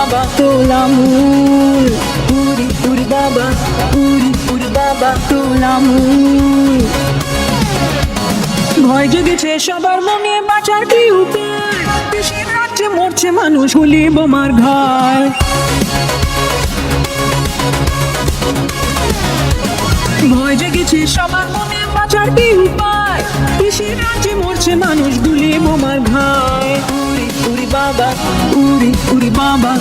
বাবা তোলামুল, উরি উরি বাবা, উরি উরি বাবা তোলামুল। ভয় জেগেছে সবার মনে, বাঁচার কি উপায়? দেশের রাজ্যে মরছে মানুষ, গুলি বোমার ঘায়। ভয় জেগেছে সবার মনে, বাঁচার কি উপায়? দেশের রাজ্যে মরছে মানুষ, গুলি বোমার ঘায়। উরি উরি বাবা, উরি উরি বাবা,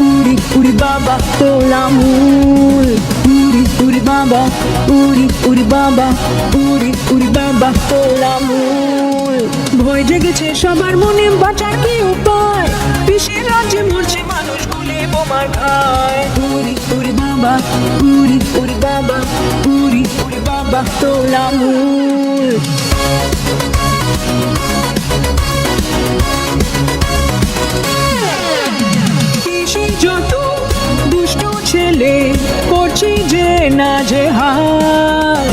উরি উরি বাবা তোলামুল, উরি উরি বাবা, উরি উরি বাবা, উরি উরি বাবা তোলামুল। ভয় জেগেছে সবার মনে, বাঁচার কি উপায়? দেশের রাজ্যে মরছে মানুষ, গুলি বোমার ঘায়। উরি উরি বাবা, উরি উরি বাবা, উরি উরি বাবা তোলামুল। যত দুষ্ট ছেলে করছি যে নাজেহাল,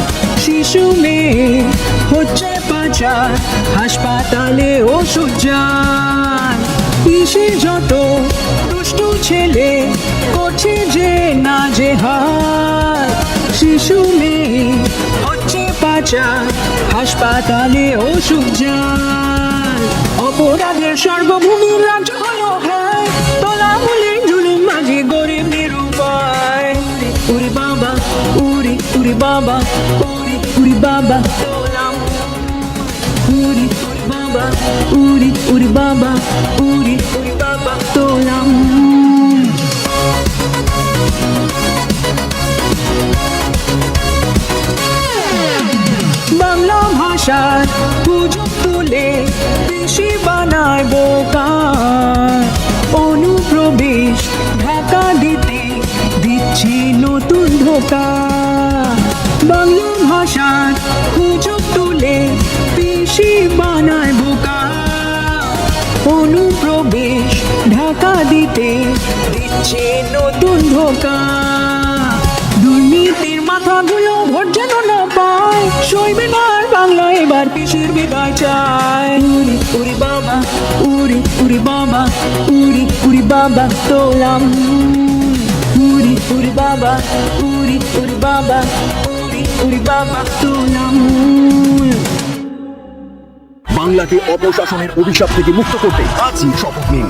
শিশু মেয়ে হচ্ছে পাচার, হাসপাতালে ওষুধ যান। কৃষি যত দুষ্ট ছেলে করছে যে নাজেহাল, শিশু মেয়ে হচ্ছে পাচার, হাসপাতালে ওষুধ যান। অপরাধের সর্বভূমির রাজ্য হলো হায়, তোলামুলের জুলুম মাঝে গরিব নিরুপায়। উরি বাবা, উরি উরি বাবা, উরি উরি বাবা তোলামুল, উরি উরি বাবা, উরি উরি বাবা, উরি উরি বাবা তোলামুল। বাংলা ভাষার সুযোগ তুলে বেশি বানায় বোকা, অনুপ্রবেশ ঢাকা দিতে দিচ্ছি নতুন ধোকা। বাংলা ভাষার সুযোগ তুলে বেশি বানায় বোকা, অনুপ্রবেশ ঢাকা দিতে দিচ্ছে নতুন ধোকা। দুর্নীতির মাথাগুলো ভোট যেন না পায়, সইবে না আর বাংলা এবার পিসির বিদায় চায়। উরি উরি বাবা, উরি উরি বাবা, উরি উরি বাবা তোলামুল, উরি উরি বাবা, উরি উরি বাবা, উরি উরি বাবা তোলামুল। বাংলাকে অপশাসনের অভিশাপ থেকে মুক্ত করতে আজই শপথ নিন।